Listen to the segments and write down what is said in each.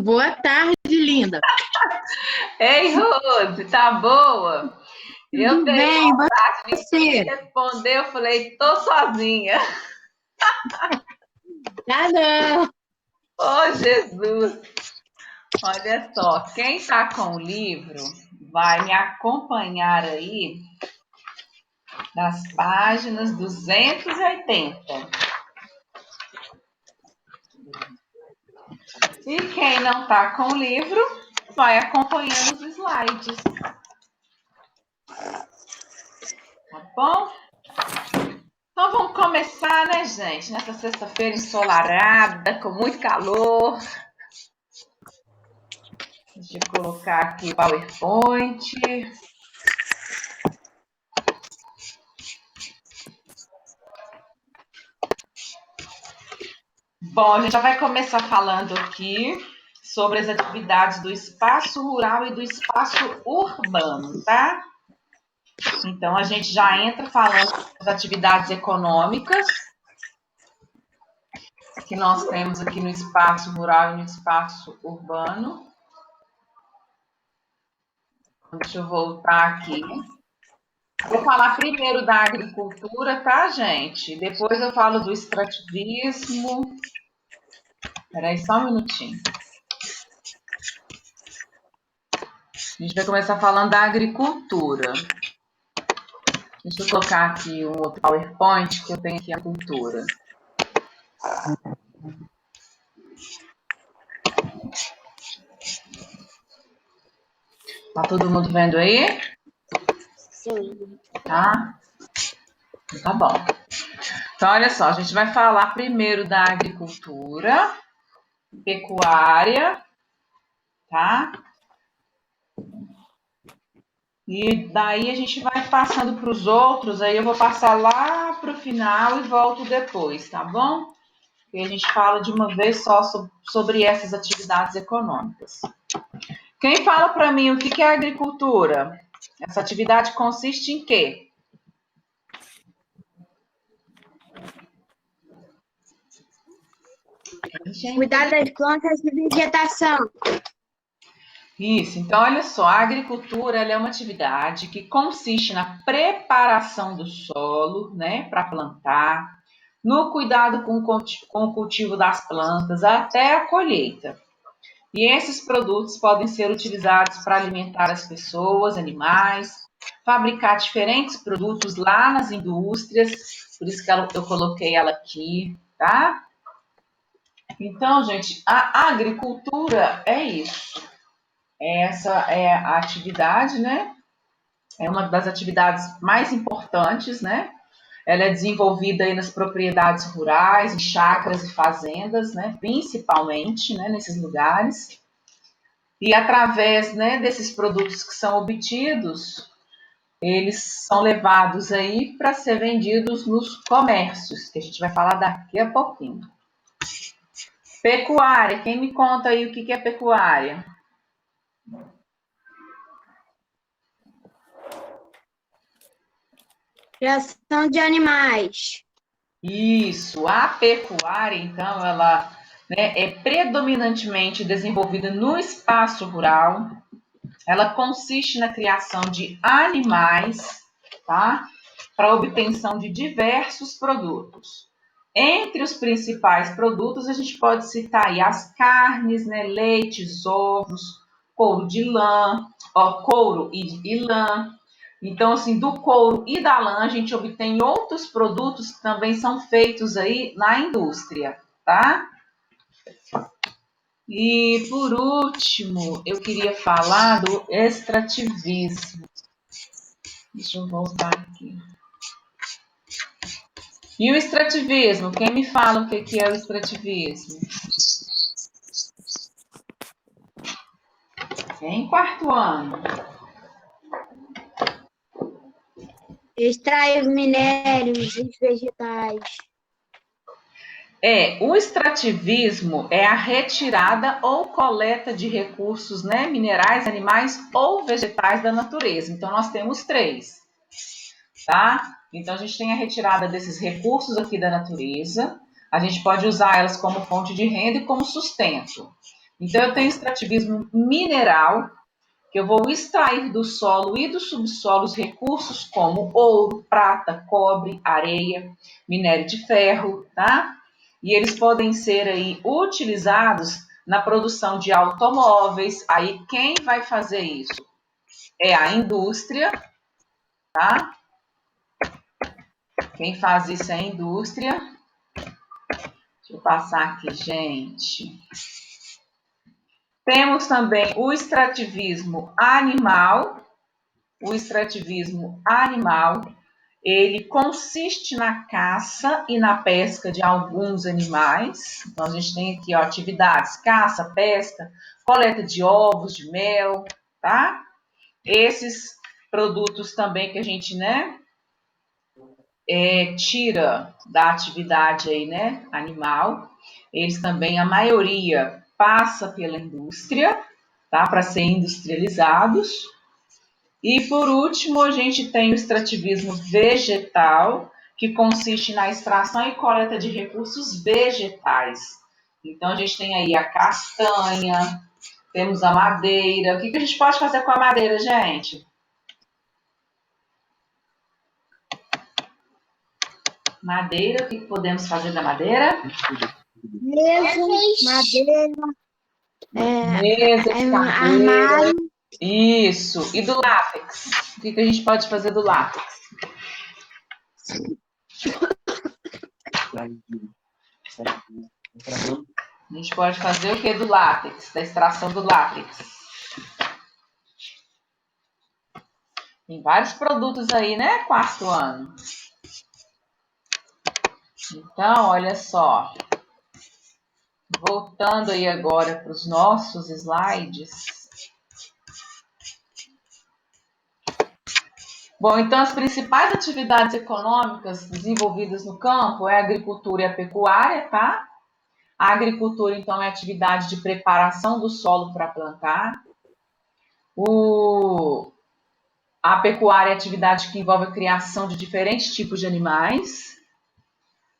Boa tarde, linda. Ei, Rose, tá boa? Eu Tudo dei bem, vontade de você? responder, eu falei, tô sozinha. Ah, não. Ô, Jesus! Olha só, quem tá com o livro vai me acompanhar aí nas páginas 280. E quem não tá com o livro vai acompanhando os slides, tá bom? Então vamos começar, né, gente? Nessa sexta-feira ensolarada, com muito calor. Deixa eu colocar aqui o PowerPoint. Bom, a gente já vai começar falando aqui sobre as atividades do espaço rural e do espaço urbano, tá? Então a gente já entra falando das atividades econômicas que nós temos aqui no espaço rural e no espaço urbano. Deixa eu voltar aqui. Vou falar primeiro da agricultura, tá, gente? Depois eu falo do extrativismo. Peraí, só um minutinho. A gente vai começar falando da agricultura. Deixa eu colocar aqui um outro PowerPoint que eu tenho aqui a cultura. Tá todo mundo vendo aí? Sim. Tá? Tá bom. Então, olha só, a gente vai falar primeiro da agricultura, pecuária, tá? E daí a gente vai passando para os outros, aí eu vou passar lá para o final e volto depois, tá bom? E a gente fala de uma vez só sobre essas atividades econômicas. Quem fala para mim o que é agricultura? Essa atividade consiste em quê? Cuidar das plantas e vegetação. Isso, então olha só, a agricultura ela é uma atividade que consiste na preparação do solo, né, para plantar, no cuidado com o cultivo das plantas até a colheita. E esses produtos podem ser utilizados para alimentar as pessoas, animais, fabricar diferentes produtos lá nas indústrias, por isso que eu coloquei ela aqui, tá? Então, gente, a agricultura é isso. Essa é a atividade, né? É uma das atividades mais importantes, né? Ela é desenvolvida aí nas propriedades rurais, em chácaras e fazendas, né? Principalmente, né? Nesses lugares. E através, né, desses produtos que são obtidos, eles são levados aí para ser vendidos nos comércios, que a gente vai falar daqui a pouquinho. Pecuária, quem me conta aí o que é pecuária? Criação de animais. Isso, a pecuária, então, ela, né, é predominantemente desenvolvida no espaço rural. Ela consiste na criação de animais, tá? Para obtenção de diversos produtos. Entre os principais produtos, a gente pode citar aí as carnes, né, leites, ovos, couro de lã, couro e lã. Então, assim, do couro e da lã, a gente obtém outros produtos que também são feitos aí na indústria, tá? E por último, eu queria falar do extrativismo. Deixa eu voltar aqui. E o extrativismo? Quem me fala o que é o extrativismo? Em quarto ano. Extrair os minérios e vegetais. O extrativismo é a retirada ou coleta de recursos, né, minerais, animais ou vegetais da natureza. Então, nós temos três, tá? Então, a gente tem a retirada desses recursos aqui da natureza. A gente pode usar elas como fonte de renda e como sustento. Então, eu tenho extrativismo mineral, que eu vou extrair do solo e do subsolo os recursos como ouro, prata, cobre, areia, minério de ferro, tá? E eles podem ser aí utilizados na produção de automóveis. Aí quem vai fazer isso? É a indústria, tá? Quem faz isso é a indústria. Deixa eu passar aqui, gente. Temos também o extrativismo animal. O extrativismo animal, ele consiste na caça e na pesca de alguns animais. Então, a gente tem aqui ó, atividades: caça, pesca, coleta de ovos, de mel, tá? Esses produtos também que a gente, né, tira da atividade aí, né, animal, eles também, a maioria, passa pela indústria, tá, para ser industrializados. E por último, a gente tem o extrativismo vegetal, que consiste na extração e coleta de recursos vegetais. Então, a gente tem aí a castanha, temos a madeira. O que a gente pode fazer com a madeira, gente? Madeira, o que podemos fazer da madeira? Mesa, madeira, Mesas, cadeiras. armário, Isso. E do látex? O que a gente pode fazer do látex? A gente pode fazer o que do látex? Da extração do látex? Tem vários produtos aí, né? Quarto ano. Então, olha só. Voltando aí agora para os nossos slides. Bom, então as principais atividades econômicas desenvolvidas no campo é a agricultura e a pecuária, tá? A agricultura, então, é a atividade de preparação do solo para plantar. A pecuária é a atividade que envolve a criação de diferentes tipos de animais.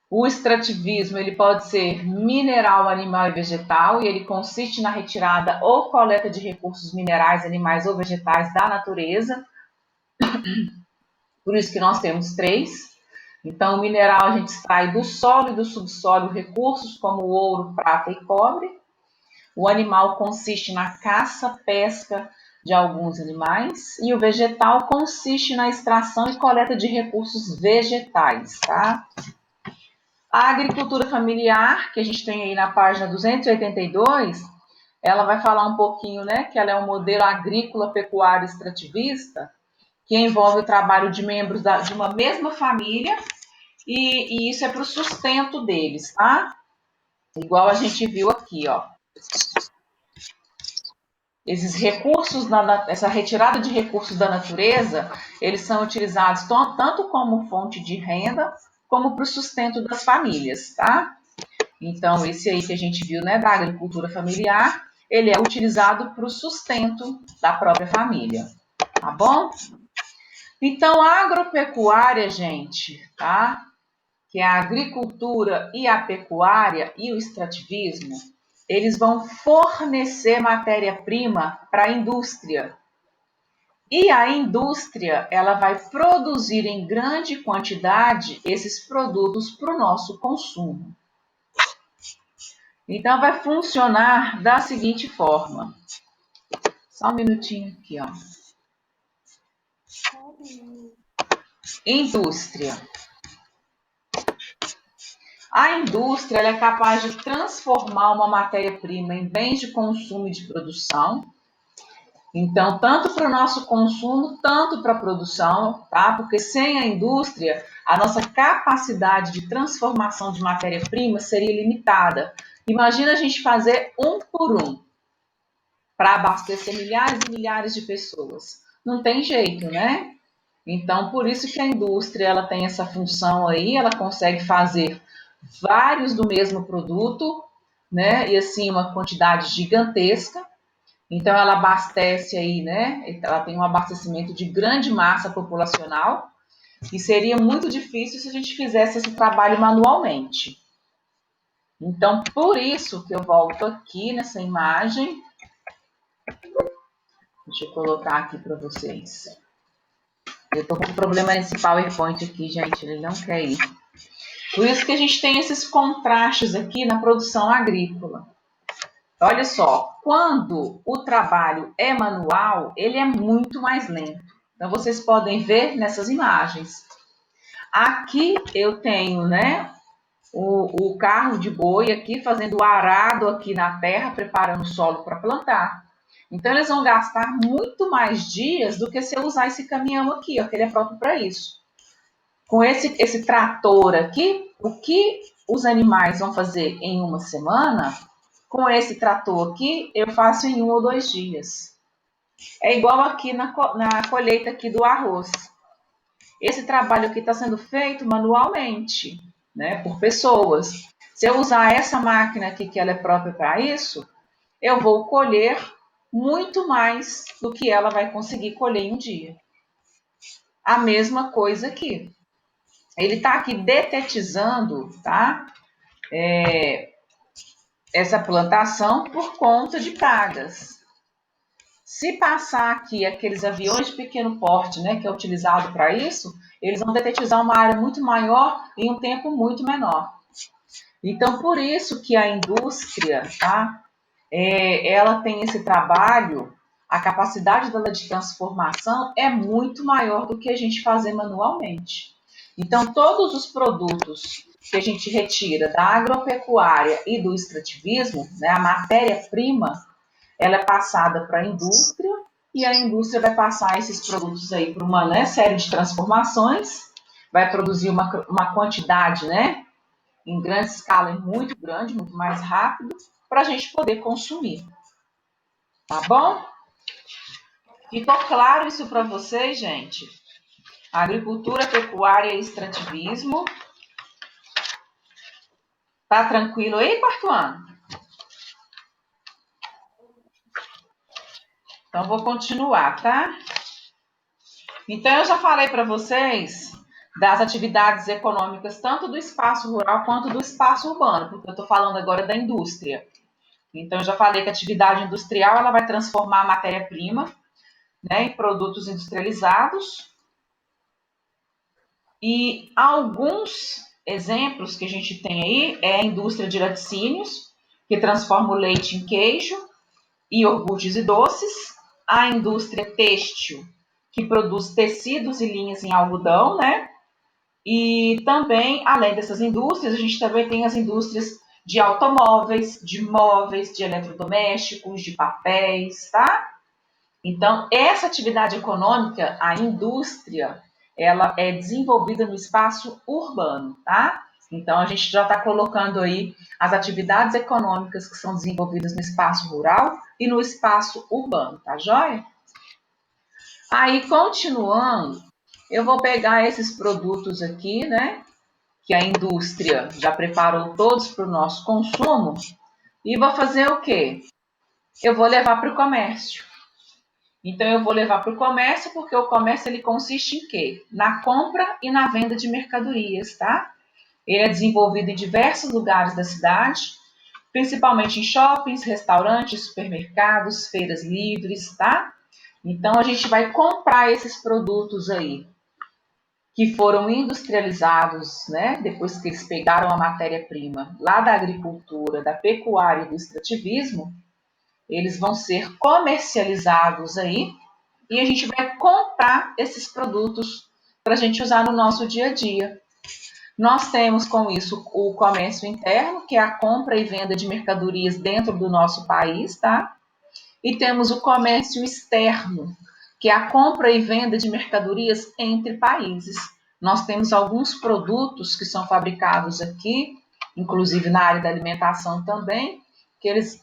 O extrativismo ele pode ser mineral, animal e vegetal, e ele consiste na retirada ou coleta de recursos minerais, animais ou vegetais da natureza. Por isso que nós temos três. Então, o mineral a gente extrai do solo e do subsolo recursos como ouro, prata e cobre. O animal consiste na caça, pesca de alguns animais. E o vegetal consiste na extração e coleta de recursos vegetais, tá? A agricultura familiar, que a gente tem aí na página 282, ela vai falar um pouquinho, né, que ela é um modelo agrícola pecuário extrativista, que envolve o trabalho de membros de uma mesma família, e isso é para o sustento deles, tá? Igual a gente viu aqui, ó. Esses recursos, essa retirada de recursos da natureza, eles são utilizados tanto como fonte de renda, como para o sustento das famílias, tá? Então, esse aí que a gente viu, né, da agricultura familiar, ele é utilizado para o sustento da própria família, tá bom? Então, a agropecuária, gente, tá? Que é a agricultura e a pecuária e o extrativismo, eles vão fornecer matéria-prima para a indústria. E a indústria, ela vai produzir em grande quantidade esses produtos para o nosso consumo. Então, vai funcionar da seguinte forma. Só um minutinho aqui, ó. Indústria. A indústria ela é capaz de transformar uma matéria-prima em bens de consumo e de produção. Então, tanto para o nosso consumo, tanto para a produção, tá? Porque sem a indústria, a nossa capacidade de transformação de matéria-prima seria limitada. Imagina a gente fazer um por um para abastecer milhares e milhares de pessoas. Não tem jeito, né? Então, por isso que a indústria ela tem essa função aí, ela consegue fazer vários do mesmo produto, né? E assim, uma quantidade gigantesca. Então, ela abastece aí, né? Ela tem um abastecimento de grande massa populacional e seria muito difícil se a gente fizesse esse trabalho manualmente. Então, por isso que eu volto aqui nessa imagem. Deixa eu colocar aqui para vocês. Eu estou com problema nesse PowerPoint aqui, gente, ele não quer ir. Por isso que a gente tem esses contrastes aqui na produção agrícola. Olha só, quando o trabalho é manual, ele é muito mais lento. Então, vocês podem ver nessas imagens. Aqui eu tenho, né, o carro de boi aqui fazendo o arado aqui na terra, preparando o solo para plantar. Então, eles vão gastar muito mais dias do que se eu usar esse caminhão aqui, ó, que ele é próprio para isso. Com esse trator aqui, o que os animais vão fazer em uma semana, com esse trator aqui, eu faço em 1 ou 2 dias. É igual aqui na colheita aqui do arroz. Esse trabalho aqui está sendo feito manualmente, né, por pessoas. Se eu usar essa máquina aqui, que ela é própria para isso, eu vou colher muito mais do que ela vai conseguir colher em um dia. A mesma coisa aqui. Ele está aqui detetizando, tá? Essa plantação por conta de pragas. Se passar aqui aqueles aviões de pequeno porte, né, que é utilizado para isso, eles vão detetizar uma área muito maior em um tempo muito menor. Então, por isso que a indústria, tá, ela tem esse trabalho, a capacidade dela de transformação é muito maior do que a gente fazer manualmente. Então, todos os produtos que a gente retira da agropecuária e do extrativismo, né, a matéria-prima, ela é passada para a indústria e a indústria vai passar esses produtos aí por uma, né, série de transformações, vai produzir uma quantidade, né, em grande escala, muito grande, muito mais rápido, para a gente poder consumir. Tá bom? Ficou claro isso para vocês, gente? Agricultura, pecuária e extrativismo. Tá tranquilo aí, quarto ano? Então, vou continuar, tá? Então, eu já falei para vocês das atividades econômicas, tanto do espaço rural quanto do espaço urbano, porque eu estou falando agora da indústria. Então, eu já falei que a atividade industrial ela vai transformar a matéria-prima, né, em produtos industrializados. E alguns exemplos que a gente tem aí é a indústria de laticínios, que transforma o leite em queijo, iogurtes e doces, a indústria têxtil, que produz tecidos e linhas em algodão, né? E também, além dessas indústrias, a gente também tem as indústrias de automóveis, de móveis, de eletrodomésticos, de papéis, tá? Então, essa atividade econômica, a indústria, ela é desenvolvida no espaço urbano, tá? Então, a gente já está colocando aí as atividades econômicas que são desenvolvidas no espaço rural e no espaço urbano, tá joia? Aí, continuando, eu vou pegar esses produtos aqui, né? Que a indústria já preparou todos para o nosso consumo e vou fazer o quê? Eu vou levar para o comércio. Então, eu vou levar para o comércio, porque o comércio ele consiste em quê? Na compra e na venda de mercadorias, tá? Ele é desenvolvido em diversos lugares da cidade, principalmente em shoppings, restaurantes, supermercados, feiras livres, tá? Então, a gente vai comprar esses produtos aí, que foram industrializados, né? Depois que eles pegaram a matéria-prima lá da agricultura, da pecuária e do extrativismo, eles vão ser comercializados aí e a gente vai comprar esses produtos para a gente usar no nosso dia a dia. Nós temos com isso o comércio interno, que é a compra e venda de mercadorias dentro do nosso país, tá? E temos o comércio externo, que é a compra e venda de mercadorias entre países. Nós temos alguns produtos que são fabricados aqui, inclusive na área da alimentação também, que eles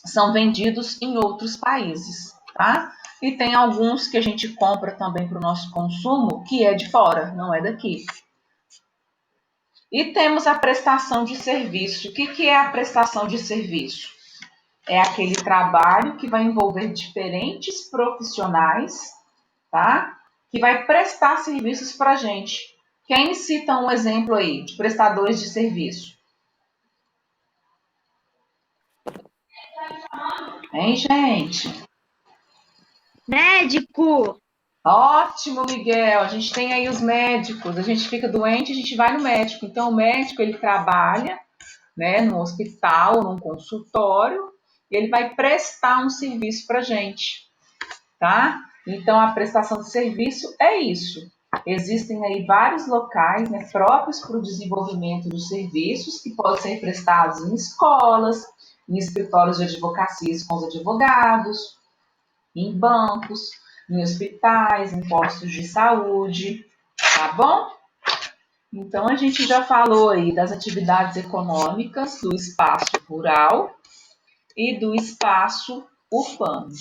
são vendidos em outros países, tá? E tem alguns que a gente compra também para o nosso consumo, que é de fora, não é daqui. E temos a prestação de serviço. O que é a prestação de serviço? É aquele trabalho que vai envolver diferentes profissionais, tá? Que vai prestar serviços para a gente. Quem cita um exemplo aí de prestadores de serviço? Hein, gente? Médico. Ótimo, Miguel. A gente tem aí os médicos. A gente fica doente, a gente vai no médico. Então, o médico ele trabalha, né, no hospital, num consultório, e ele vai prestar um serviço para gente, tá? Então, a prestação de serviço é isso. Existem aí vários locais, né, próprios para o desenvolvimento dos serviços que podem ser prestados em escolas, em escritórios de advocacia com os advogados, em bancos, em hospitais, em postos de saúde, tá bom? Então, a gente já falou aí das atividades econômicas do espaço rural e do espaço urbano,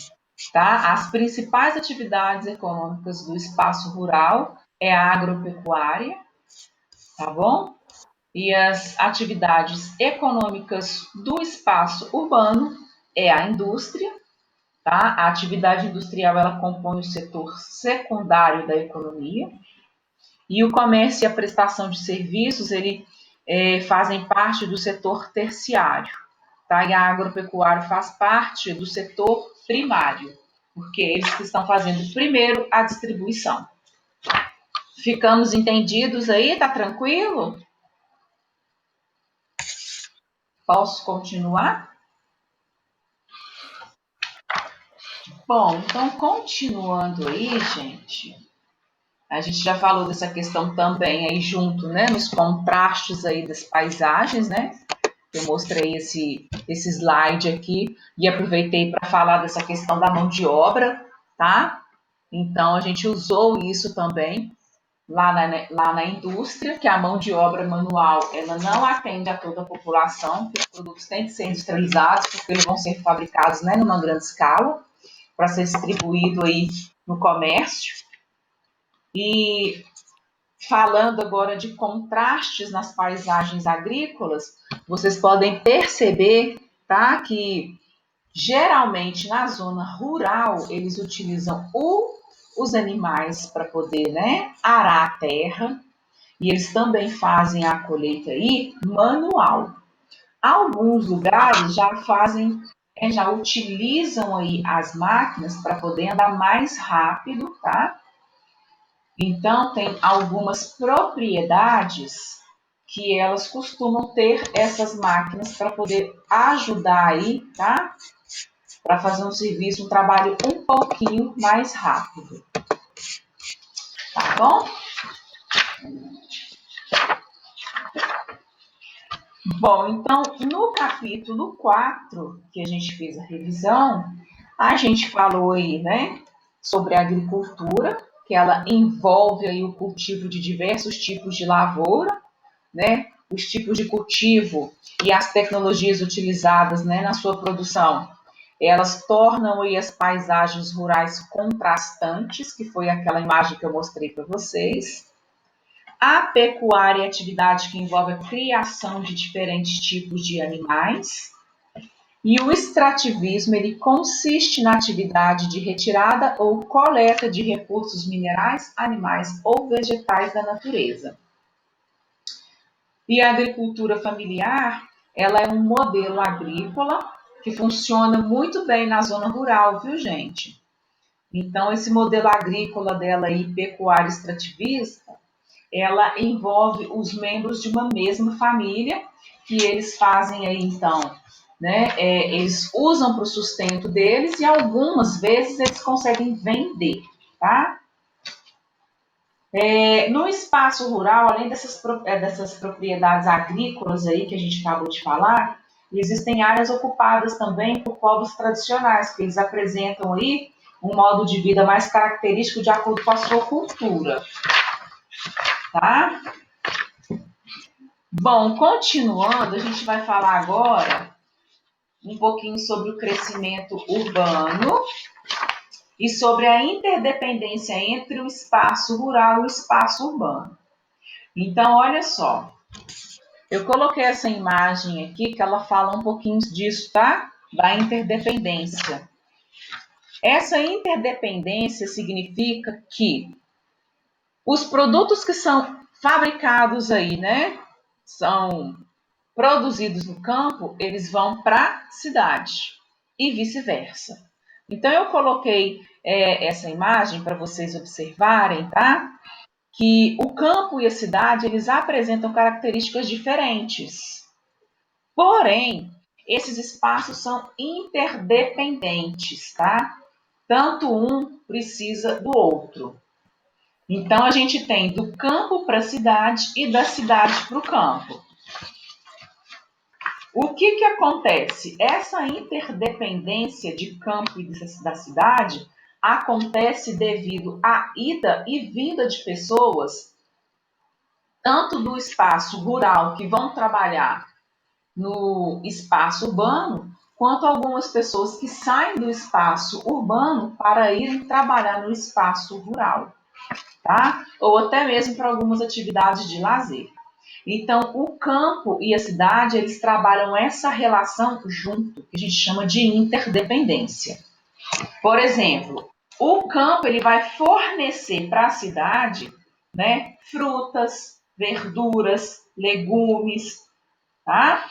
tá? As principais atividades econômicas do espaço rural é a agropecuária, tá bom? E as atividades econômicas do espaço urbano é a indústria, tá? A atividade industrial ela compõe o setor secundário da economia e o comércio e a prestação de serviços ele fazem parte do setor terciário, tá? E a agropecuária faz parte do setor primário, porque eles que estão fazendo primeiro a distribuição. Ficamos entendidos aí? Tá tranquilo? Posso continuar? Bom, então continuando aí, a gente já falou dessa questão também aí junto, né, nos contrastes aí das paisagens, né? Eu mostrei esse slide aqui e aproveitei para falar dessa questão da mão de obra, tá? Então a gente usou isso também lá na indústria, que a mão de obra manual ela não atende a toda a população, porque os produtos têm que ser industrializados, porque eles vão ser fabricados, né, numa grande escala, para ser distribuído aí no comércio. E falando agora de contrastes nas paisagens agrícolas, vocês podem perceber, tá, que geralmente na zona rural eles utilizam os animais para poder, né, arar a terra e eles também fazem a colheita aí manual. Alguns lugares já fazem, já utilizam aí as máquinas para poder andar mais rápido, tá? Então, tem algumas propriedades que elas costumam ter essas máquinas para poder ajudar aí, tá? Para fazer um serviço, um trabalho um pouquinho mais rápido. Tá bom? Bom, então, no capítulo 4 que a gente fez a revisão, a gente falou aí, né, sobre a agricultura, que ela envolve aí o cultivo de diversos tipos de lavoura, né, os tipos de cultivo e as tecnologias utilizadas, né, na sua produção. Elas tornam aí as paisagens rurais contrastantes, que foi aquela imagem que eu mostrei para vocês. A pecuária é atividade que envolve a criação de diferentes tipos de animais. E o extrativismo ele consiste na atividade de retirada ou coleta de recursos minerais, animais ou vegetais da natureza. E a agricultura familiar, ela é um modelo agrícola que funciona muito bem na zona rural, viu, gente? Então, esse modelo agrícola dela aí, pecuária extrativista, ela envolve os membros de uma mesma família, que eles fazem aí, então, né? Eles usam para o sustento deles e algumas vezes eles conseguem vender, tá? No espaço rural, além dessas propriedades agrícolas aí que a gente acabou de falar, existem áreas ocupadas também por povos tradicionais, que eles apresentam aí um modo de vida mais característico de acordo com a sua cultura, tá? Bom, continuando, a gente vai falar agora um pouquinho sobre o crescimento urbano e sobre a interdependência entre o espaço rural e o espaço urbano. Então, olha só, eu coloquei essa imagem aqui que ela fala um pouquinho disso, tá? Da interdependência. Essa interdependência significa que os produtos que são fabricados aí, né? São produzidos no campo, eles vão para a cidade. e vice-versa. Então, eu coloquei essa imagem para vocês observarem, tá? Que o campo e a cidade, eles apresentam características diferentes. Porém, esses espaços são interdependentes, tá? Tanto um precisa do outro. Então, a gente tem do campo para a cidade e da cidade para o campo. O que acontece? Essa interdependência de campo e da cidade acontece devido à ida e vinda de pessoas, tanto do espaço rural, que vão trabalhar no espaço urbano, quanto algumas pessoas que saem do espaço urbano para irem trabalhar no espaço rural, tá? Ou até mesmo para algumas atividades de lazer. Então, o campo e a cidade, eles trabalham essa relação junto, que a gente chama de interdependência. Por exemplo, o campo ele vai fornecer para a cidade, né, frutas, verduras, legumes, tá?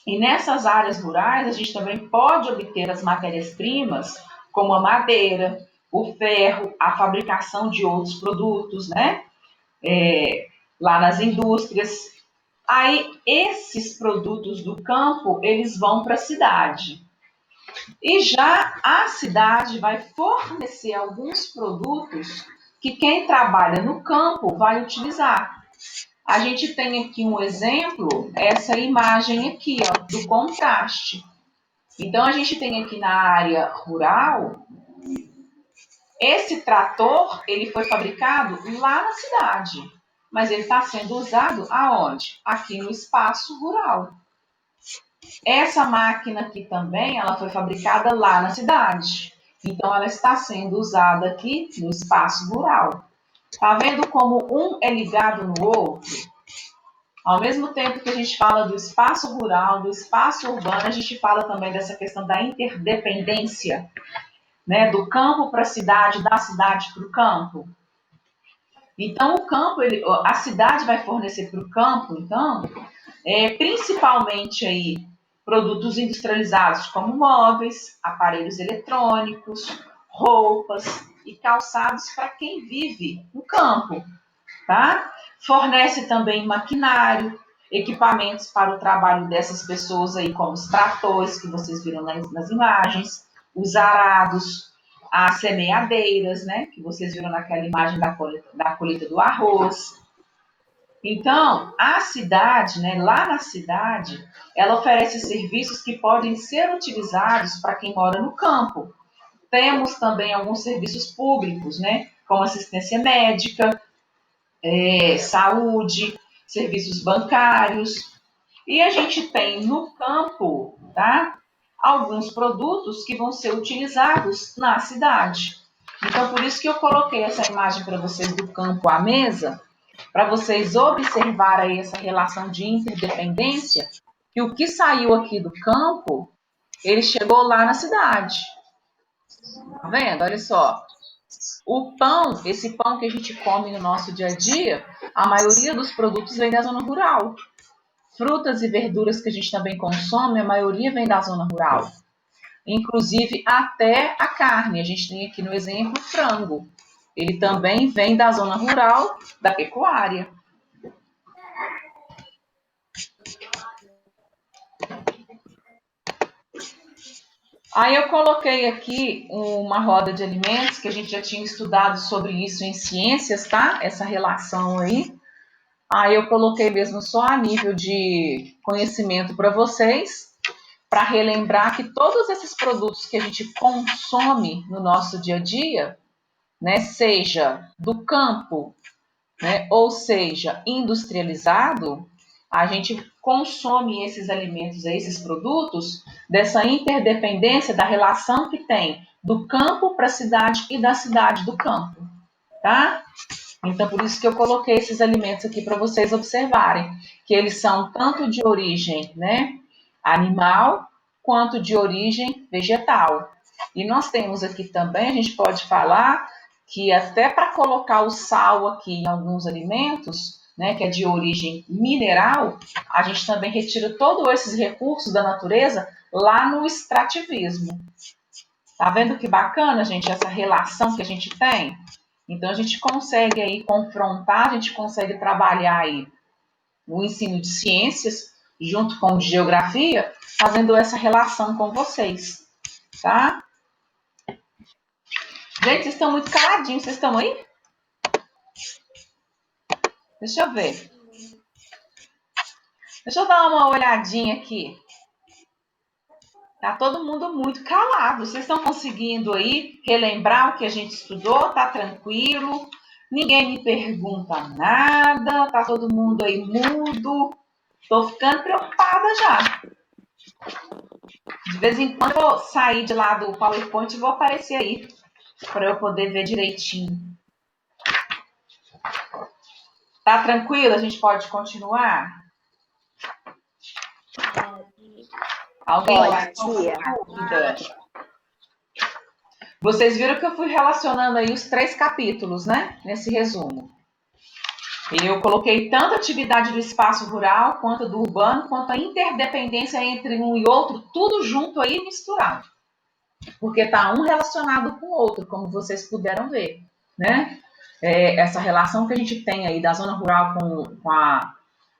E nessas áreas rurais, a gente também pode obter as matérias-primas, como a madeira, o ferro, a fabricação de outros produtos, né? Lá nas indústrias. Aí, esses produtos do campo, eles vão para a cidade. E já a cidade vai fornecer alguns produtos que quem trabalha no campo vai utilizar. A gente tem aqui um exemplo, essa imagem aqui, ó, do contraste. Então, a gente tem aqui na área rural, esse trator, ele foi fabricado lá na cidade, mas ele está sendo usado aonde? Aqui no espaço rural. Essa máquina aqui também, ela foi fabricada lá na cidade, então ela está sendo usada aqui no espaço rural. Tá vendo como um é ligado no outro? Ao mesmo tempo que a gente fala do espaço rural, do espaço urbano, a gente fala também dessa questão da interdependência, né? Do campo para a cidade, da cidade para o campo. Então, o campo, a cidade vai fornecer para o campo, então, principalmente aí, produtos industrializados como móveis, aparelhos eletrônicos, roupas e calçados para quem vive no campo, tá? Fornece também maquinário, equipamentos para o trabalho dessas pessoas aí, como os tratores que vocês viram nas imagens, os arados, as semeadeiras, né, que vocês viram naquela imagem da colheita do arroz. Então, a cidade, né, lá na cidade, ela oferece serviços que podem ser utilizados para quem mora no campo. Temos também alguns serviços públicos, né, como assistência médica, saúde, serviços bancários. E a gente tem no campo, tá, alguns produtos que vão ser utilizados na cidade. Então, por isso que eu coloquei essa imagem para vocês do campo à mesa, para vocês observarem essa relação de interdependência, que o que saiu aqui do campo, ele chegou lá na cidade. Tá vendo? Olha só. O pão, esse pão que a gente come no nosso dia a dia, a maioria dos produtos vem da zona rural. Frutas e verduras que a gente também consome, a maioria vem da zona rural. Inclusive até a carne. A gente tem aqui no exemplo o frango. Ele também vem da zona rural, da pecuária. Aí eu coloquei aqui uma roda de alimentos, que a gente já tinha estudado sobre isso em ciências, tá? Essa relação aí. Aí eu coloquei mesmo só a nível de conhecimento para vocês, para relembrar que todos esses produtos que a gente consome no nosso dia a dia, né, seja do campo, né, ou seja industrializado, a gente consome esses alimentos, esses produtos, dessa interdependência da relação que tem do campo para a cidade e da cidade do campo, tá? Então, por isso que eu coloquei esses alimentos aqui para vocês observarem, que eles são tanto de origem, né, animal, quanto de origem vegetal. E nós temos aqui também, a gente pode falar que até para colocar o sal aqui em alguns alimentos, né, que é de origem mineral, a gente também retira todos esses recursos da natureza lá no extrativismo. Tá vendo que bacana, gente, essa relação que a gente tem? Então a gente consegue aí confrontar, a gente consegue trabalhar aí no ensino de ciências junto com de geografia, fazendo essa relação com vocês, tá? Gente, vocês estão muito caladinhos, vocês estão aí? Deixa eu ver. Deixa eu dar uma olhadinha aqui. Tá todo mundo muito calado. Vocês estão conseguindo aí relembrar o que a gente estudou? Tá tranquilo? Ninguém me pergunta nada. Tá todo mundo aí mudo. Tô ficando preocupada já. De vez em quando eu vou sair de lá do PowerPoint e vou aparecer aí para eu poder ver direitinho. Tá tranquilo? A gente pode continuar? Alguém tem alguma dúvida? Vocês viram que eu fui relacionando aí os 3 capítulos, né? Nesse resumo. Eu coloquei tanto a atividade do espaço rural, quanto do urbano, quanto a interdependência entre um e outro, tudo junto aí misturado. Porque está um relacionado com o outro, como vocês puderam ver, né? Essa relação que a gente tem aí da zona rural com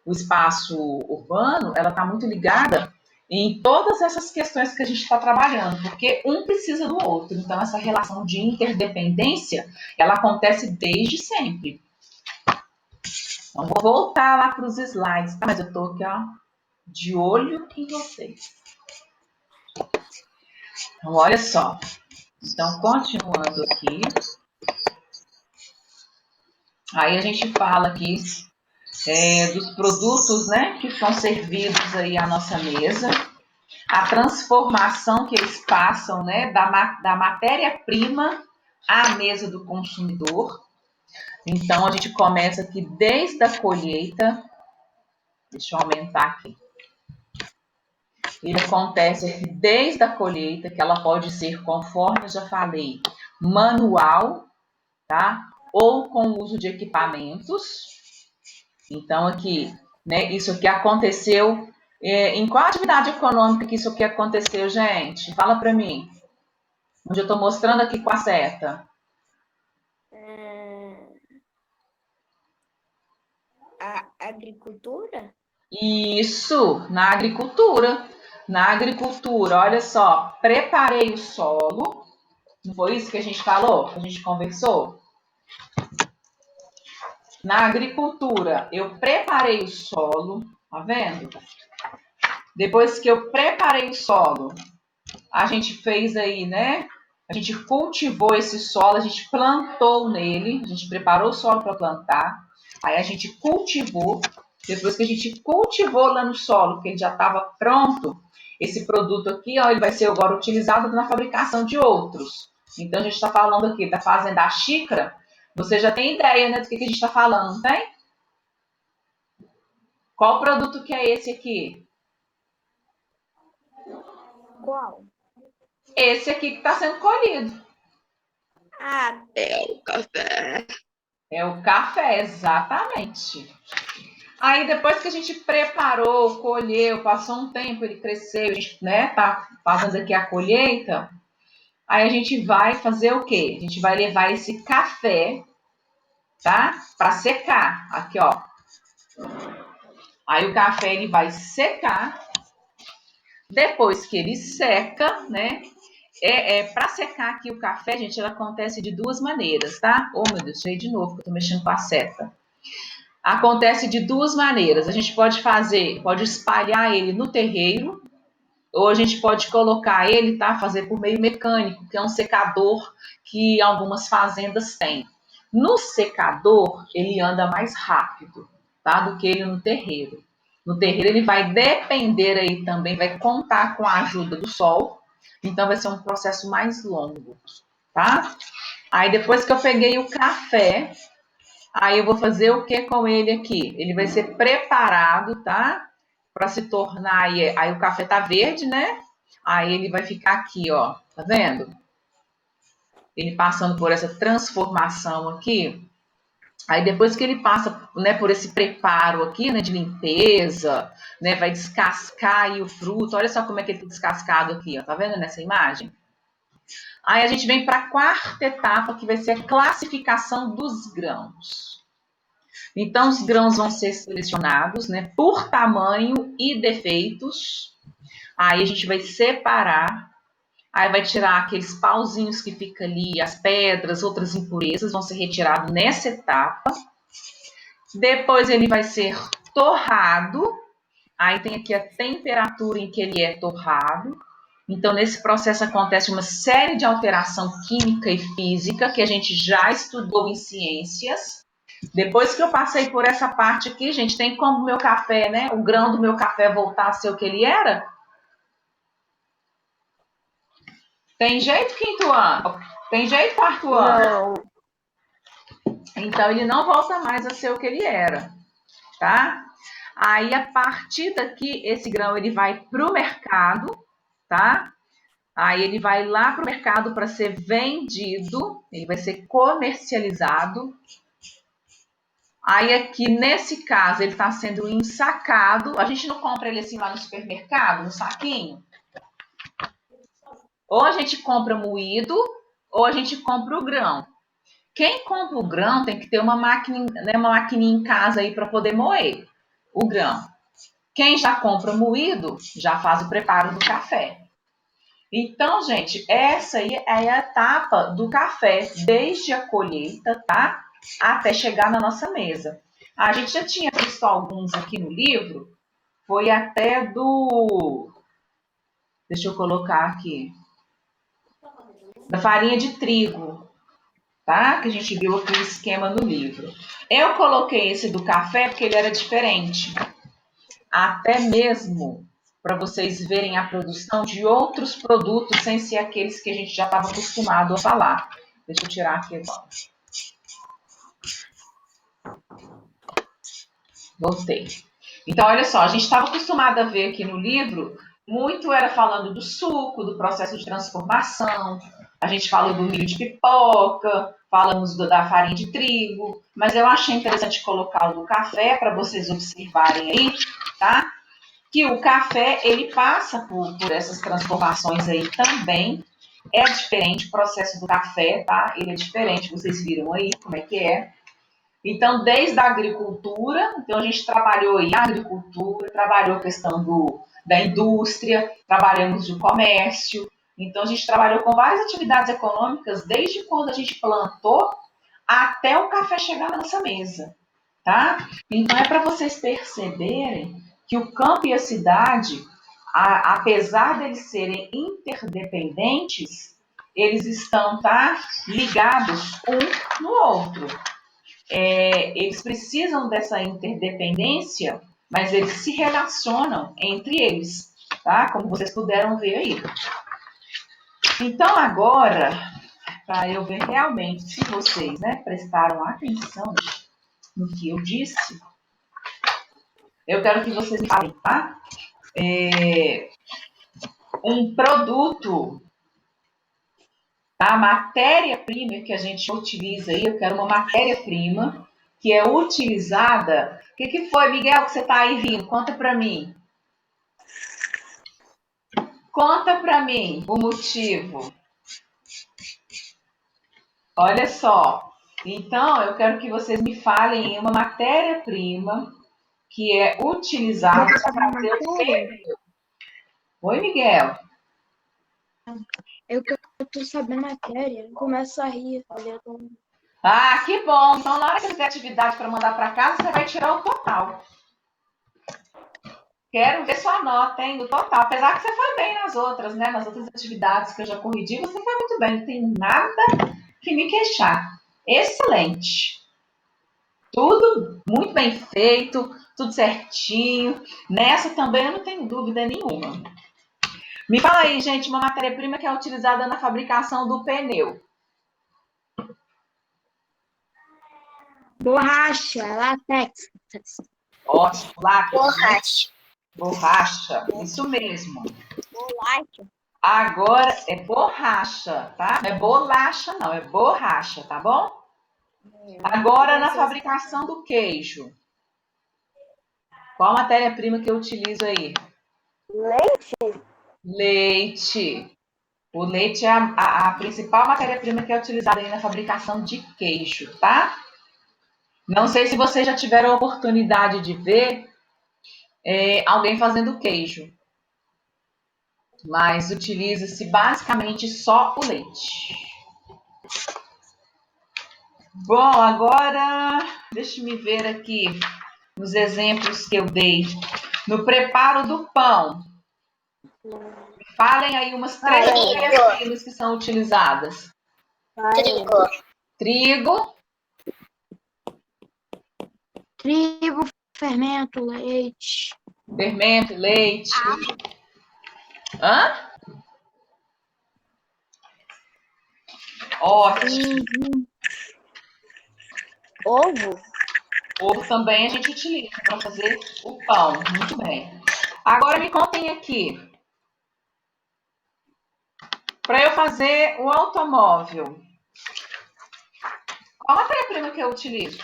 o espaço urbano, ela está muito ligada em todas essas questões que a gente está trabalhando, porque um precisa do outro. Então, essa relação de interdependência, ela acontece desde sempre. Então, vou voltar lá para os slides, tá? Mas eu estou aqui, ó, de olho em vocês. Então, olha só. Então, continuando aqui. Aí a gente fala aqui dos produtos, né, que são servidos aí à nossa mesa, a transformação que eles passam, né, da matéria-prima à mesa do consumidor. Então, a gente começa aqui desde a colheita. Deixa eu aumentar aqui. Ele acontece aqui desde a colheita, que ela pode ser, conforme eu já falei, manual, tá? Ou com o uso de equipamentos. Então, aqui, né, isso aqui aconteceu. Em qual atividade econômica que isso aqui aconteceu, gente? Fala para mim. Onde eu estou mostrando aqui com a seta. A agricultura? Isso, na agricultura. Na agricultura, olha só, preparei o solo. Não foi isso que a gente falou? Que a gente conversou? Na agricultura, eu preparei o solo, tá vendo? Depois que eu preparei o solo, a gente fez aí, né? A gente cultivou esse solo, a gente plantou nele, a gente preparou o solo para plantar, aí a gente cultivou. Depois que a gente cultivou lá no solo, que ele já estava pronto, esse produto aqui, ó, ele vai ser agora utilizado na fabricação de outros. Então a gente está falando aqui da fazenda da xícara. Você já tem ideia, né, do que a gente está falando, não tem? Qual produto que é esse aqui? Qual? Esse aqui que está sendo colhido. Ah, é o café. É o café, exatamente. Aí depois que a gente preparou, colheu, passou um tempo, ele cresceu, a gente, né, tá fazendo aqui a colheita, aí a gente vai fazer o quê? A gente vai levar esse café, tá? Para secar. Aqui, ó. Aí o café ele vai secar. Depois que ele seca, né? Para secar aqui o café, gente, ele acontece de 2 maneiras, tá? Oh, meu Deus, cheio de novo, que eu tô mexendo com a seta. Acontece de 2 maneiras. A gente pode fazer, pode espalhar ele no terreiro, ou a gente pode colocar ele, tá? Fazer por meio mecânico, que é um secador que algumas fazendas têm. No secador, ele anda mais rápido, tá? Do que ele no terreiro. No terreiro, ele vai depender aí também, vai contar com a ajuda do sol, então vai ser um processo mais longo, tá? Aí depois que eu peguei o café, aí eu vou fazer o que com ele aqui? Ele vai ser preparado, tá? Para se tornar, aí o café tá verde, né? Aí ele vai ficar aqui, ó, tá vendo? Ele passando por essa transformação aqui. Aí depois que ele passa, né, por esse preparo aqui, né, de limpeza, né, vai descascar aí o fruto. Olha só como é que ele tá descascado aqui, ó. Tá vendo nessa imagem? Aí a gente vem para a quarta etapa, que vai ser a classificação dos grãos. Então, os grãos vão ser selecionados, né, por tamanho e defeitos. Aí a gente vai separar, aí vai tirar aqueles pauzinhos que fica ali, as pedras, outras impurezas vão ser retirados nessa etapa. Depois ele vai ser torrado. Aí tem aqui a temperatura em que ele é torrado. Então, nesse processo acontece uma série de alteração química e física que a gente já estudou em ciências. Depois que eu passei por essa parte aqui, gente, tem como o meu café, né? O grão do meu café voltar a ser o que ele era? Tem jeito, quinto ano? Tem jeito, quarto ano? Não. Então, ele não volta mais a ser o que ele era, tá? Aí, a partir daqui, esse grão ele vai para o mercado, tá? Aí ele vai lá para o mercado para ser vendido, ele vai ser comercializado. Aí aqui, nesse caso, ele está sendo ensacado. A gente não compra ele assim lá no supermercado, no saquinho? Ou a gente compra moído, ou a gente compra o grão. Quem compra o grão tem que ter uma máquina, né, uma maquininha em casa aí para poder moer o grão. Quem já compra moído, já faz o preparo do café. Então, gente, essa aí é a etapa do café, desde a colheita, tá? Até chegar na nossa mesa. A gente já tinha visto alguns aqui no livro, foi até do. Deixa eu colocar aqui. Da farinha de trigo, tá? Que a gente viu aqui o esquema no livro. Eu coloquei esse do café porque ele era diferente. Até mesmo para vocês verem a produção de outros produtos sem ser aqueles que a gente já estava acostumado a falar. Deixa eu tirar aqui agora. Voltei. Então, olha só, a gente estava acostumado a ver aqui no livro, muito era falando do suco, do processo de transformação, a gente falou do milho de pipoca, falamos da farinha de trigo, mas eu achei interessante colocar o do café para vocês observarem aí, tá? Que o café ele passa por essas transformações aí também. É diferente o processo do café, tá? Ele é diferente, vocês viram aí como é que é. Então, desde a agricultura, então a gente trabalhou aí a agricultura, trabalhou a questão da indústria, trabalhamos o comércio. Então, a gente trabalhou com várias atividades econômicas, desde quando a gente plantou até o café chegar na nossa mesa, tá? Então, é para vocês perceberem que o campo e a cidade, apesar deles serem interdependentes, eles estão, tá, ligados um no outro. Eles precisam dessa interdependência, mas eles se relacionam entre eles, tá? Como vocês puderam ver aí. Então, agora, para eu ver realmente se vocês, né, prestaram atenção no que eu disse, eu quero que vocês me falem, tá? Um produto, tá? A matéria-prima que a gente utiliza aí, eu quero uma matéria-prima que é utilizada. O que foi, Miguel, que você está aí rindo? Conta para mim. Conta para mim o motivo. Olha só. Então, eu quero que vocês me falem em uma matéria-prima que é utilizada para fazer o quê? Oi, Miguel. Eu tô sabendo a matéria, começo a rir. Ah, que bom. Então, na hora que você fizer atividade para mandar para casa, você vai tirar o total. Quero ver sua nota, hein, do total. Apesar que você foi bem nas outras, né? Nas outras atividades que eu já corrigi, você foi muito bem. Não tem nada que me queixar. Excelente. Tudo muito bem feito, tudo certinho. Nessa também eu não tenho dúvida nenhuma. Me fala aí, gente, uma matéria-prima que é utilizada na fabricação do pneu. Borracha, látex. Ótimo, látex, né? Borracha. Borracha, isso mesmo. Bolacha. Agora é borracha, tá? Não é bolacha, não, é borracha, tá bom? Agora, na fabricação do queijo, qual matéria-prima que eu utilizo aí? Leite? Leite. O leite é a principal matéria-prima que é utilizada aí na fabricação de queijo, tá? Não sei se vocês já tiveram a oportunidade de ver alguém fazendo queijo, mas utiliza-se basicamente só o leite. Bom, agora deixa me ver aqui nos exemplos que eu dei. No preparo do pão, falem aí umas três matérias-primas que são utilizadas. Trigo, Trigo, fermento, leite. fermento, leite. Hã? Ótimo. Ovo? Ovo também a gente utiliza para fazer o pão. Muito bem. Agora me contem aqui. Para eu fazer o automóvel, qual matéria-prima que eu utilizo?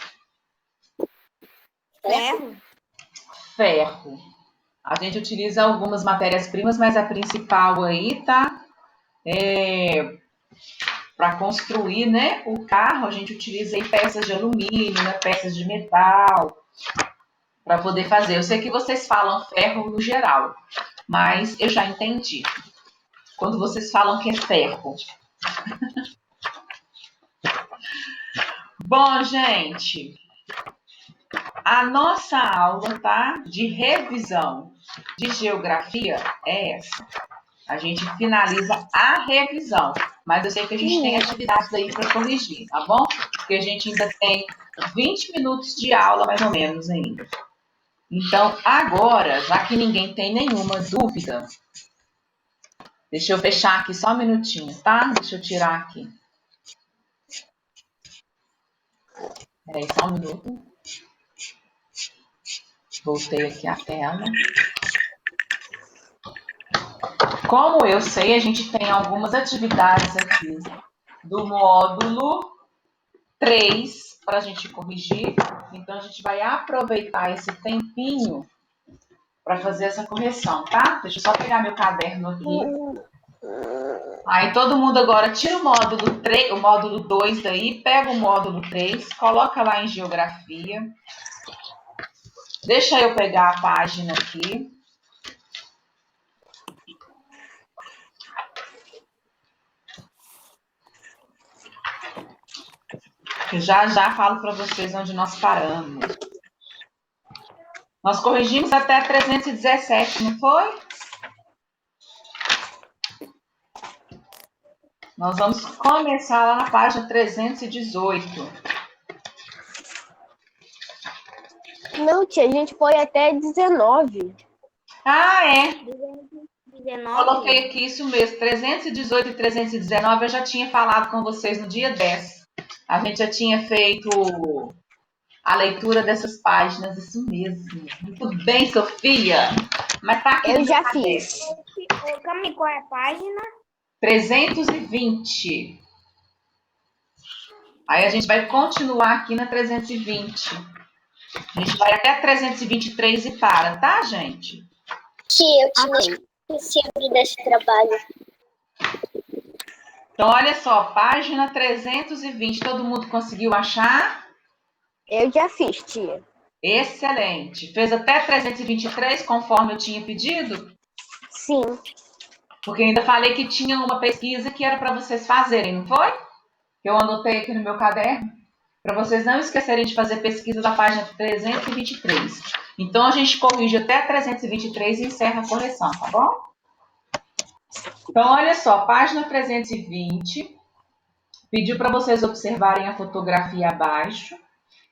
Ferro? Ferro. A gente utiliza algumas matérias-primas, mas a principal aí, tá? Para construir, né, o carro, a gente utiliza aí peças de alumínio, né, peças de metal, para poder fazer. Eu sei que vocês falam ferro no geral, mas eu já entendi. Quando vocês falam que é ferro. Bom, gente, a nossa aula, tá, de revisão de geografia é essa. A gente finaliza a revisão, mas eu sei que a gente tem atividades aí para corrigir, tá bom? Porque a gente ainda tem 20 minutos de aula, mais ou menos, ainda. Então, agora, já que ninguém tem nenhuma dúvida, deixa eu fechar aqui só um minutinho, tá? Deixa eu tirar aqui. Peraí, só um minuto. Voltei aqui a tela. Como eu sei, a gente tem algumas atividades aqui do módulo 3 para a gente corrigir. Então, a gente vai aproveitar esse tempinho para fazer essa correção, tá? Deixa eu só pegar meu caderno aqui. Aí todo mundo agora tira o módulo 3, o módulo 2 daí, pega o módulo 3, coloca lá em geografia. Deixa eu pegar a página aqui. Eu já falo para vocês onde nós paramos. Nós corrigimos até 317, não foi? Nós vamos começar lá na página 318. Não, tia, a gente foi até 19. Ah, é. 19? Coloquei aqui isso mesmo. 318 e 319 eu já tinha falado com vocês no dia 10. A gente já tinha feito a leitura dessas páginas, isso mesmo. Muito bem, Sofia. Mas tá aqui Eu no já meu caderno. fiz. Cami, qual é a página? 320. Aí a gente vai continuar aqui na 320. A gente vai até 323 e para, tá, gente? Tia, eu tinha esquecido desse trabalho. Então, olha só, página 320. Todo mundo conseguiu achar? Eu já fiz, tia. Excelente. Fez até 323, conforme eu tinha pedido? Sim. Porque ainda falei que tinha uma pesquisa que era para vocês fazerem, não foi? Que eu anotei aqui no meu caderno. Para vocês não esquecerem de fazer pesquisa da página 323. Então, a gente corrige até 323 e encerra a correção, tá bom? Então, olha só, página 320. Pediu para vocês observarem a fotografia abaixo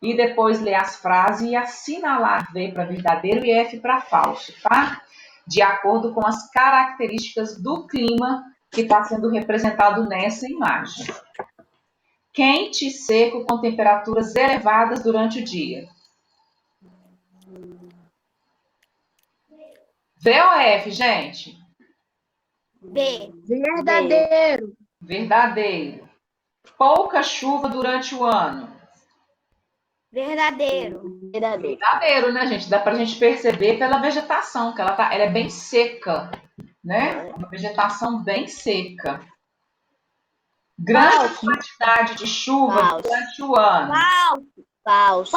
e depois ler as frases e assinalar V para verdadeiro e F para falso, tá? De acordo com as características do clima que está sendo representado nessa imagem. Quente e seco com temperaturas elevadas durante o dia. V ou F, gente? B. Verdadeiro. Verdadeiro. Pouca chuva durante o ano. Verdadeiro. Verdadeiro. Verdadeiro, né, gente? Dá pra gente perceber pela vegetação, que ela é bem seca, né? Uma vegetação bem seca. Grande Falso. quantidade de chuva Falso. durante o ano. Falso.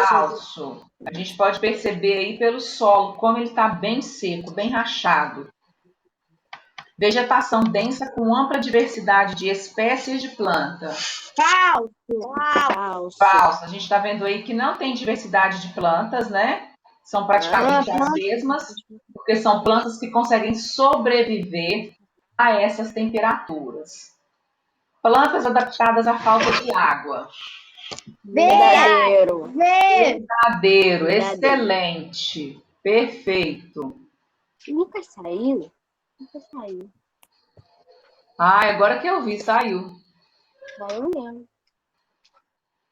Falso. A gente pode perceber aí pelo solo como ele está bem seco, bem rachado. Vegetação densa com ampla diversidade de espécies de planta. Falso. Falso. A gente está vendo aí que não tem diversidade de plantas, né? São praticamente as mesmas, porque são plantas que conseguem sobreviver a essas temperaturas. Plantas adaptadas à falta de água. Verdadeiro. Verdadeiro, Verdadeiro. excelente, perfeito. Nunca saiu. Nunca saiu. Ah, agora que eu vi, saiu. Saiu mesmo.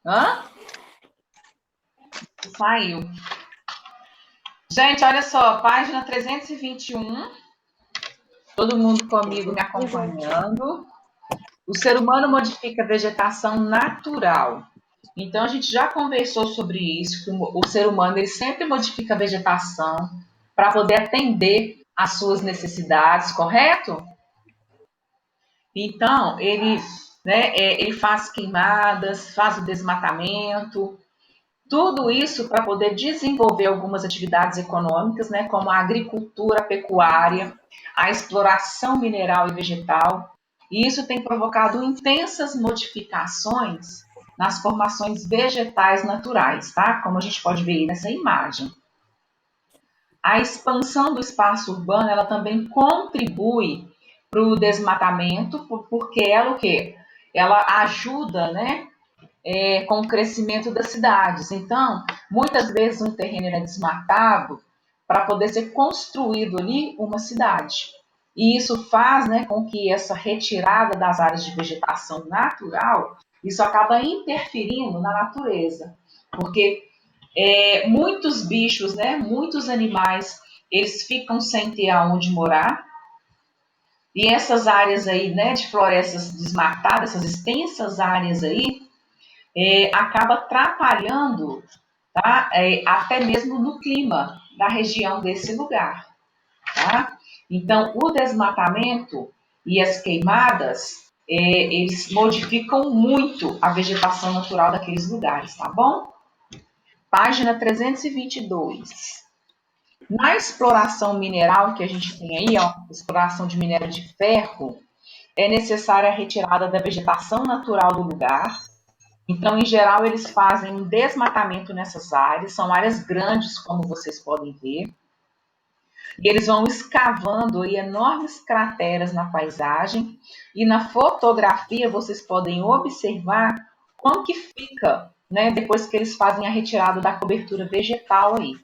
Hã? Saiu. Gente, olha só, página 321. Todo mundo comigo me acompanhando. O ser humano modifica a vegetação natural. Então, a gente já conversou sobre isso, que o ser humano ele sempre modifica a vegetação para poder atender às suas necessidades, correto? Então, ele faz queimadas, faz o desmatamento, tudo isso para poder desenvolver algumas atividades econômicas, né, como a agricultura, a pecuária, a exploração mineral e vegetal. E isso tem provocado intensas modificações nas formações vegetais naturais, tá? Como a gente pode ver aí nessa imagem. A expansão do espaço urbano, ela também contribui para o desmatamento, porque ela o quê? Ela ajuda, né, com o crescimento das cidades. Então, muitas vezes um terreno é desmatado para poder ser construído ali uma cidade. E isso faz, né, com que essa retirada das áreas de vegetação natural, isso acaba interferindo na natureza, porque muitos bichos, né, muitos animais, eles ficam sem ter aonde morar. E essas áreas aí, né, de florestas desmatadas, essas extensas áreas aí, acaba atrapalhando, tá? Até mesmo no clima da região desse lugar. Tá? Então, o desmatamento e as queimadas, eles modificam muito a vegetação natural daqueles lugares, tá bom? Página 322. Na exploração mineral que a gente tem aí, ó, exploração de minério de ferro, é necessária a retirada da vegetação natural do lugar. Então, em geral, eles fazem um desmatamento nessas áreas, são áreas grandes, como vocês podem ver, e eles vão escavando aí enormes crateras na paisagem, e na fotografia vocês podem observar como que fica, né, depois que eles fazem a retirada da cobertura vegetal aí.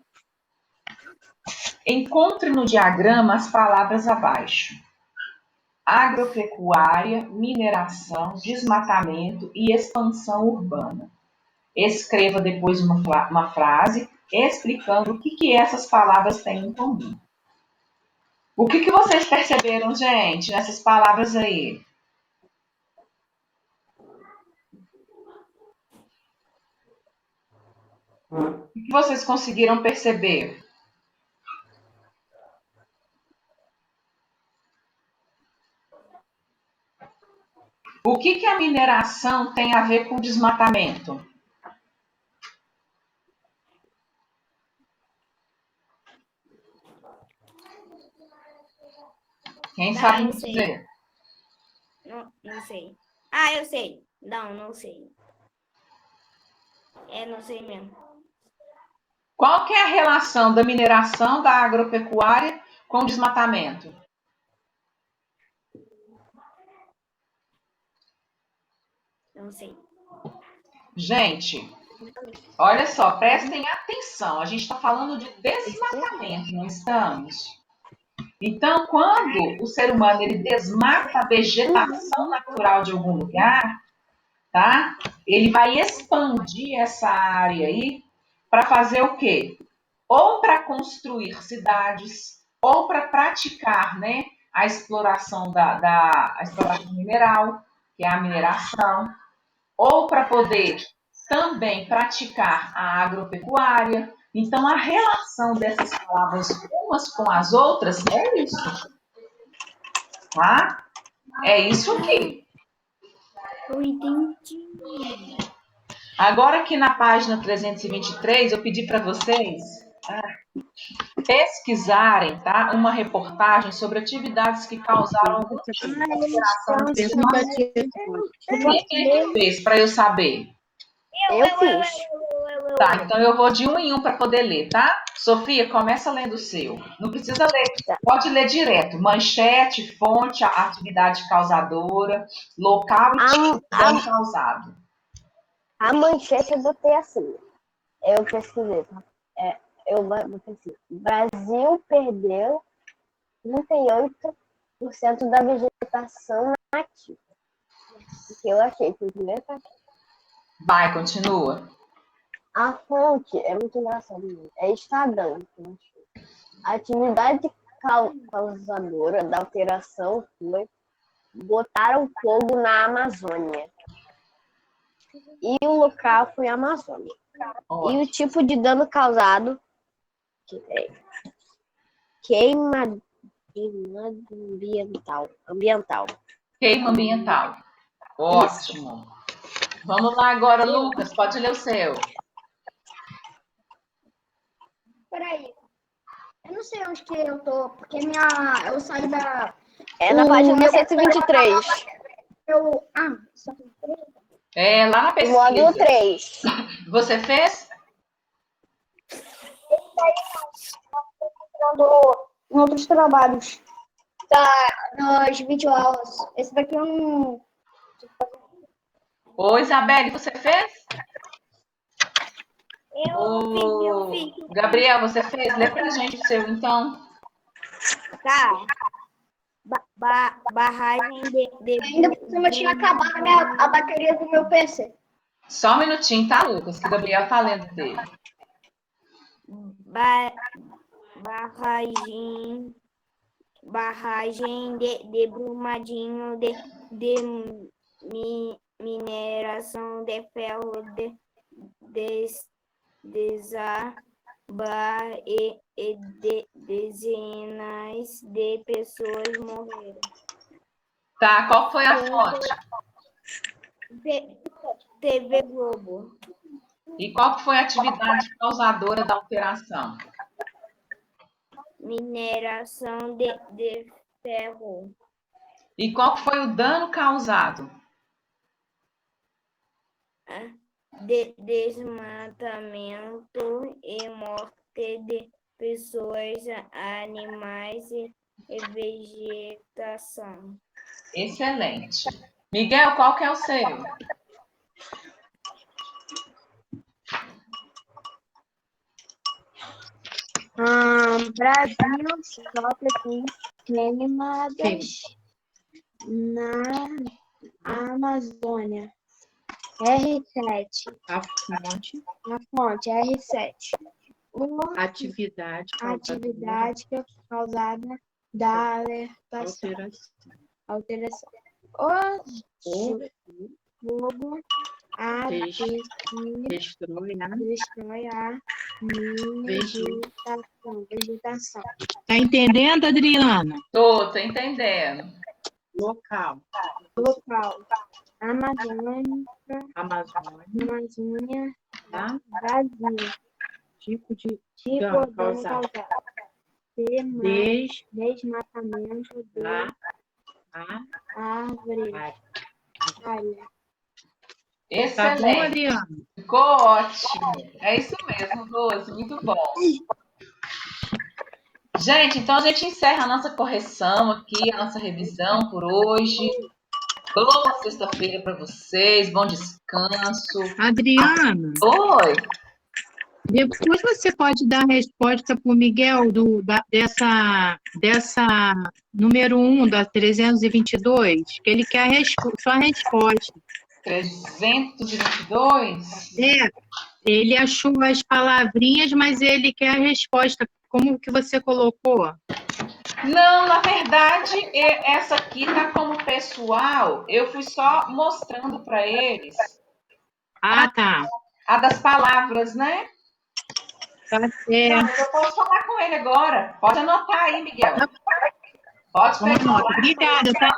Encontre no diagrama as palavras abaixo: agropecuária, mineração, desmatamento e expansão urbana. Escreva depois uma frase explicando o que essas palavras têm em comum. O que vocês perceberam, gente, nessas palavras aí? O que vocês conseguiram perceber? O que a mineração tem a ver com o desmatamento? Quem sabe me dizer? Não sei. Ah, eu sei. Não sei. Não sei mesmo. Qual que é a relação da mineração da agropecuária com o desmatamento? Não sei. Gente, olha só, prestem atenção. A gente está falando de desmatamento, não estamos? Então, quando o ser humano ele desmata a vegetação natural de algum lugar, tá? Ele vai expandir essa área aí para fazer o quê? Ou para construir cidades, ou para praticar, né, a exploração a exploração mineral, que é a mineração, ou para poder também praticar a agropecuária. Então, a relação dessas palavras umas com as outras é isso, tá? É isso aqui. Eu entendi. Agora aqui na página 323, eu pedi para vocês pesquisarem, tá? Uma reportagem sobre atividades que causaram algum tipo de alteração de Quem fez para eu saber? Eu fiz. Tá, então eu vou de um em um para poder ler, tá? Sofia, começa lendo o seu. Não precisa ler, pode ler direto. Manchete, fonte, atividade causadora, local e tipo de dano causado. A manchete eu botei assim. Eu pesquisei. Eu botei assim. Brasil perdeu 38% da vegetação nativa. Que eu achei que o primeiro Vai, continua. a fonte é muito engraçado mesmo. É Estadão. Que eu achei. A atividade causadora da alteração foi botaram fogo na Amazônia. E o local foi a Amazônia. E o tipo de dano causado é queima ambiental. Queima ambiental. Ótimo. Vamos lá agora, Lucas, pode ler o seu. Peraí. Eu não sei onde que eu tô, porque eu saí da. É na página 123. Só que É, lá na Módulo pesquisa. 3. Você fez? em outros trabalhos das videoaulas. Esse daqui é um. Ô, Isabelle, você fez? Eu fiz. Gabriel, você fez? Lê pra gente o seu, então. Tá. Barragem de Ainda por cima eu tinha acabado a bateria do meu PC. Só um minutinho, tá, Lucas? Que o Gabriel tá lendo dele. Barragem de Brumadinho de mineração de ferro desaba e dezenas de pessoas morreram. Tá, qual foi a fonte? TV Globo. E qual que foi a atividade causadora da alteração? Mineração de ferro. E qual que foi o dano causado? Desmatamento e morte de pessoas, animais e vegetação. Excelente. Miguel, qual que é o seu? Brasil sofre com queimadas na Amazônia. R7. A fonte R7. atividade causada da alteração. O fogo destrói a vegetação. Tá entendendo, Adriana? Tô entendendo. Local. Amazônia, Tá? Brasil. Tipo de Dano dano causado. Desmatamento de árvores. Área. Tá Excelente. bom, Adriana? Ficou ótimo. É isso mesmo, Rose. Muito bom. Gente, então a gente encerra a nossa correção aqui, a nossa revisão por hoje. Boa sexta-feira para vocês. Bom descanso. Adriana, Oi. depois você pode dar a resposta para o Miguel dessa número 1 da 322, que ele quer só a resposta. 322? Ele achou as palavrinhas, mas ele quer a resposta. Como que você colocou? Não, na verdade, essa aqui tá como pessoal. Eu fui só mostrando para eles Ah, tá. A das palavras, né? Tá Não, certo. mas eu posso falar com ele agora. Pode anotar aí, Miguel. Pode Toma pegar. nota. Obrigada, tá?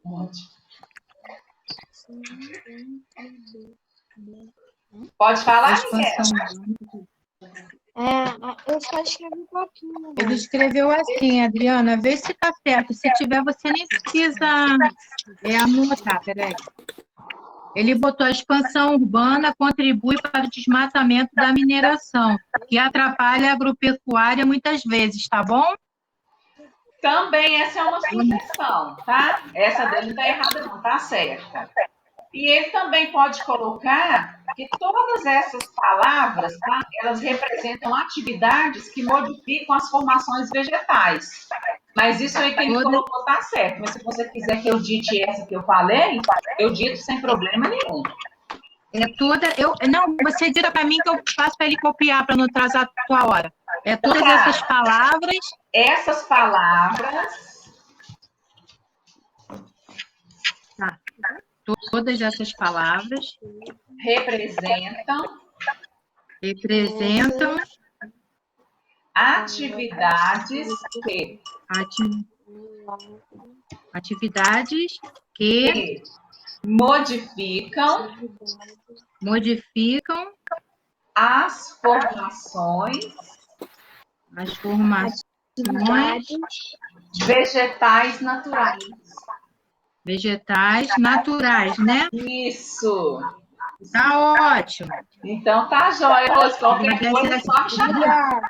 Vamos. Pode A falar, Miguel? expansão. Eu só escrevi um pouquinho. Ele escreveu assim, Adriana, vê se tá certo. Se tiver, você nem precisa anotar, peraí. Ele botou a expansão urbana contribui para o desmatamento da mineração, que atrapalha a agropecuária muitas vezes, tá bom? Também essa é uma sugestão, tá? Essa dele não tá errada, não, tá certa. E ele também pode colocar que todas essas palavras, tá? Elas representam atividades que modificam as formações vegetais. Mas isso aí que ele colocou tá certo. Mas se você quiser que eu dite essa que eu falei, eu dito sem problema nenhum. É toda. Não, você dita para mim que eu faço para ele copiar para não atrasar a tua hora. É todas essas palavras. Essas palavras. Tá. Todas essas palavras representam atividades que modificam as formações vegetais naturais, né? Isso. Tá ótimo. Então tá jóia, Rose. Qualquer coisa, só me chamar.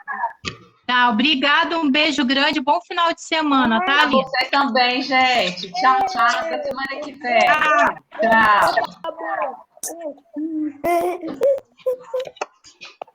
Tá, obrigado, um beijo grande, bom final de semana, tá, Aline? Você também, gente. Tchau, tchau. Até semana que vem. Tchau.